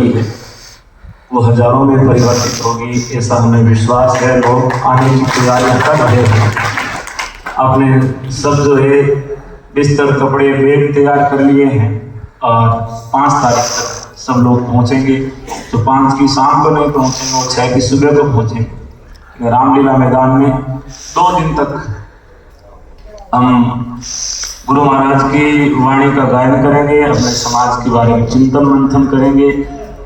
रही है वो हजारों में परिवर्तित होगी, ऐसा हमें विश्वास है। लोग आने की तैयारियां कर रहे हैं, अपने सब जो है बिस्तर कपड़े बैग तैयार कर लिए हैं और 5 तारीख तक सब लोग पहुंचेंगे। तो 5 की शाम को नहीं पहुंचेंगे, वो 6 की सुबह को पहुंचेंगे रामलीला मैदान में। 2 दिन तक हम गुरु महाराज की वाणी का गायन करेंगे, अपने समाज के बारे में चिंतन मंथन करेंगे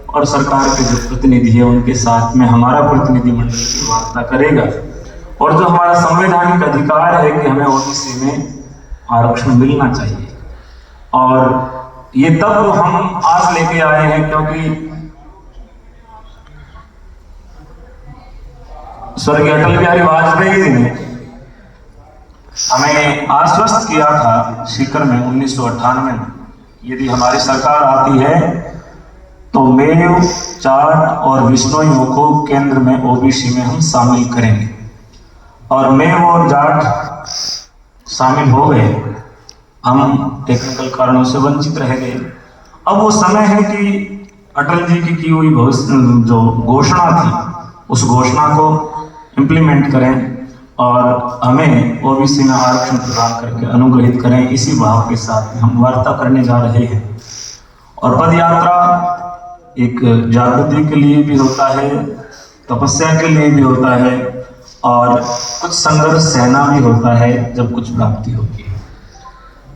और सरकार के जो प्रतिनिधि है उनके साथ में हमारा प्रतिनिधि मंडल की वार्ता करेगा। और जो हमारा संवैधानिक अधिकार है कि हमें ओबीसी में आरक्षण मिलना चाहिए, और ये तब हम आज लेके आए हैं क्योंकि स्वर्गीय अटल बिहारी वाजपेयी जी ने हमें आश्वस्त किया था सीकर में 1998 में, यदि हमारी सरकार आती है तो मेव, जाट और विश्नोइयों को केंद्र में ओबीसी में हम शामिल करेंगे। और मेव और जाट शामिल हो गए, हम टेक्निकल कारणों से वंचित रह गए। अब वो समय है कि अटल जी की हुई जो घोषणा थी उस घोषणा को इम्प्लीमेंट करें और हमें ओबीसी में आरक्षण प्रदान करके अनुग्रहित करें। इसी भाव के साथ हम वार्ता करने जा रहे हैं। और पद यात्रा एक जागृति के लिए भी होता है, तपस्या के लिए भी होता है, और कुछ संघर्ष सहना भी होता है जब कुछ प्राप्ति होती है।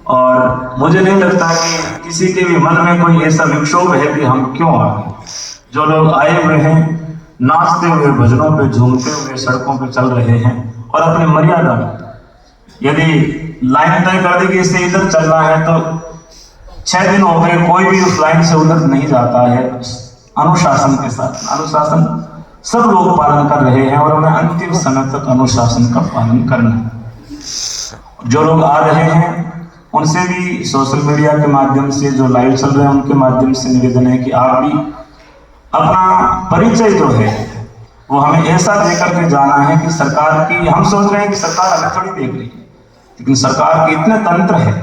और मुझे नहीं लगता कि किसी के भी मन में कोई ऐसा विक्षोभ है कि हम क्यों आए। जो लोग आए हुए हैं नाचते हुए, भजनों पे झूमते हुए सड़कों पे चल रहे हैं और अपनी मर्यादा में, यदि लाइन तय कर दी कि इससे इधर चलना है तो 6 दिन हो गए कोई भी उस लाइन से उधर नहीं जाता है। अनुशासन के साथ, अनुशासन सब लोग पालन कर रहे हैं और उन्हें अंतिम समय तक अनुशासन का पालन करना है। जो लोग आ रहे हैं उनसे भी सोशल मीडिया के माध्यम से, जो लाइव चल रहे हैं उनके माध्यम से निवेदन है कि आप भी अपना परिचय जो है वो हमें ऐसा देकर के जाना है कि सरकार की, हम सोच रहे हैं कि सरकार हमें थोड़ी देख रही है, लेकिन सरकार के इतने तंत्र है,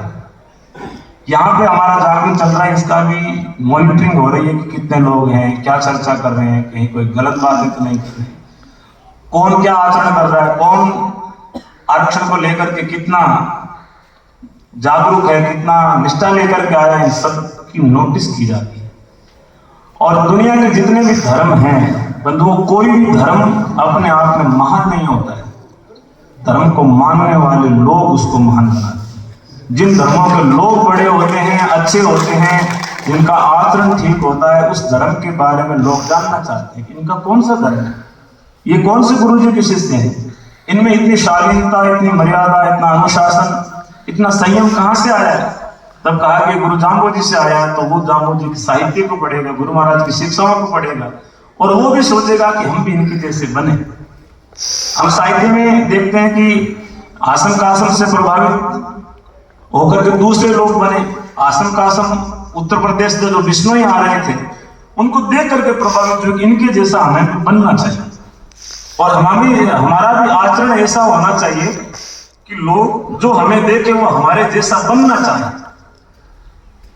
यहाँ पे हमारा जागरण चल रहा है, इसका भी मॉनिटरिंग हो रही है कि कितने लोग हैं, क्या चर्चा कर रहे हैं, कहीं कोई गलत बातें तो नहीं कर रहे, कौन क्या आचरण कर रहा है, कौन आरक्षण को लेकर के कितना जागरूक है, कितना निष्ठा लेकर के आया है, सब की नोटिस की जाती है। और दुनिया के जितने भी धर्म हैं बंधुओं, कोई भी धर्म अपने आप में महान नहीं होता है, धर्म को मानने वाले लोग उसको महान बनाते हैं। जिन धर्मों के लोग बड़े होते हैं, अच्छे होते हैं, जिनका आचरण ठीक होता है, उस धर्म के बारे में लोग जानना चाहते हैं कि इनका कौन सा धर्म है, ये कौन से गुरु जी के शिष्य हैं, इनमें इतनी शालीनता, इतनी मर्यादा, इतना अनुशासन, इतना संयम कहाँ से आया है। तब कहा कि गुरु जाम्बो जी से आया है, तो वो जाम्बो जी के साहित्य को पढ़ेगा, गुरु महाराज की शिक्षाओं को पढ़ेगा और वो भी सोचेगा कि हम भी इनके जैसे बने। हम साहित्य में देखते हैं कि आसम कासम से प्रभावित होकर के दूसरे लोग बने। आसम कासम उत्तर प्रदेश से जो विष्णोई आ रहे थे उनको देख करके प्रभावित हुए, इनके जैसा हमें बनना चाहिए और हमारा भी आचरण ऐसा होना चाहिए कि लोग जो हमें देखे वो हमारे जैसा बनना चाहे।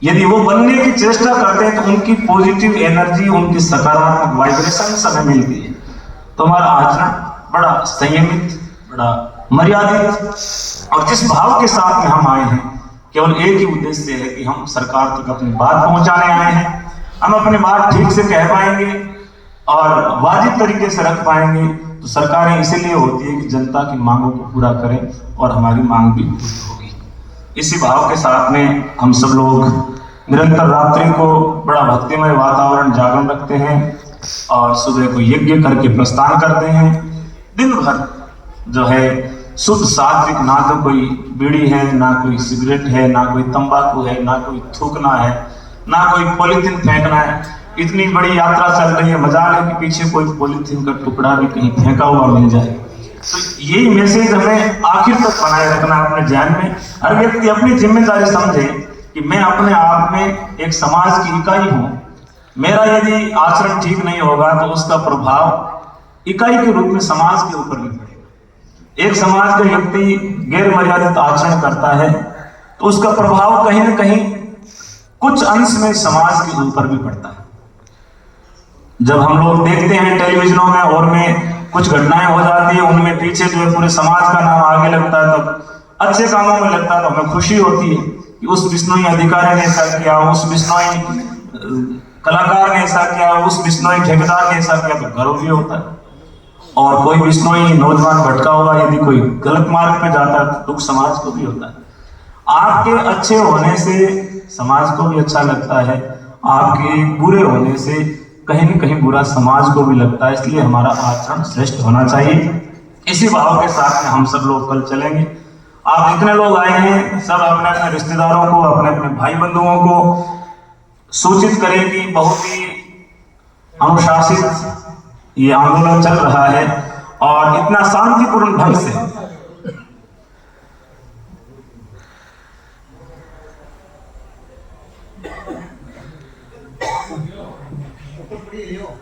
यदि वो बनने की चेष्टा करते हैं तो उनकी पॉजिटिव एनर्जी, उनकी सकारात्मक वाइब्रेशन हमें मिलती है, तो हमारा आचरण बड़ा संयमित, बड़ा मर्यादित, और जिस भाव के साथ में हम आए हैं केवल एक ही उद्देश्य है कि हम सरकार तक अपनी बात पहुंचाने आए हैं। हम अपनी बात ठीक से कह पाएंगे और वाजिब तरीके से रख पाएंगे तो सरकारें इसीलिए होती है कि जनता की मांगों को पूरा करें और हमारी मांग भी पूरी होगी। इसी भाव के साथ में हम सब लोग निरंतर रात्रि को बड़ा भक्तिमय वातावरण जागरण रखते हैं और सुबह को यज्ञ करके प्रस्थान करते हैं। दिन भर जो है शुद्ध सात्विक, ना तो कोई बीड़ी है, ना कोई सिगरेट है, ना कोई तंबाकू है, ना कोई थूकना है, ना कोई पॉलीथीन फेंकना है। इतनी बड़ी यात्रा चल रही है, मजाल है कि पीछे कोई पॉलीथीन का टुकड़ा भी कहीं फेंका हुआ मिल जाए। तो यही मैसेज हमें आखिर तक बनाए रखना है अपने ध्यान में। हर व्यक्ति अपनी जिम्मेदारी समझे कि मैं अपने आप में एक समाज की इकाई हूँ। मेरा यदि आचरण ठीक नहीं होगा तो उसका प्रभाव इकाई के रूप में समाज के ऊपर भी पड़ेगा। एक समाज का व्यक्ति गैर मर्यादित आचरण करता है तो उसका प्रभाव कहीं न कहीं कुछ अंश में समाज के ऊपर भी पड़ता है। जब हम लोग देखते हैं टेलीविजनों में और में कुछ घटनाएं हो जाती है, उनमें पीछे जो है पूरे समाज का नाम आगे लगता है, तब अच्छे कामों में लगता है तो हमें खुशी होती है कि उस बिश्नोई अधिकारी ने ऐसा किया, उस बिश्नोई कलाकार ने ऐसा किया, उस बिश्नोई ठेकेदार ने ऐसा किया, तो गर्व भी होता है। और कोई बिश्नोई नौजवान भटका हुआ यदि कोई गलत मार्ग पे जाता है तो दुख समाज को भी होता है। आपके अच्छे होने से समाज को भी अच्छा लगता है, आपके बुरे होने से कहीं न कहीं बुरा समाज को भी लगता है। इसलिए हमारा आचरण श्रेष्ठ होना चाहिए। इसी भाव के साथ में हम सब लोग कल चलेंगे। आप जितने लोग आए हैं सब अपने अपने रिश्तेदारों को, अपने अपने भाई बंधुओं को सूचित करें कि बहुत ही अनुशासित ये आंदोलन चल रहा है और इतना शांतिपूर्ण ढंग से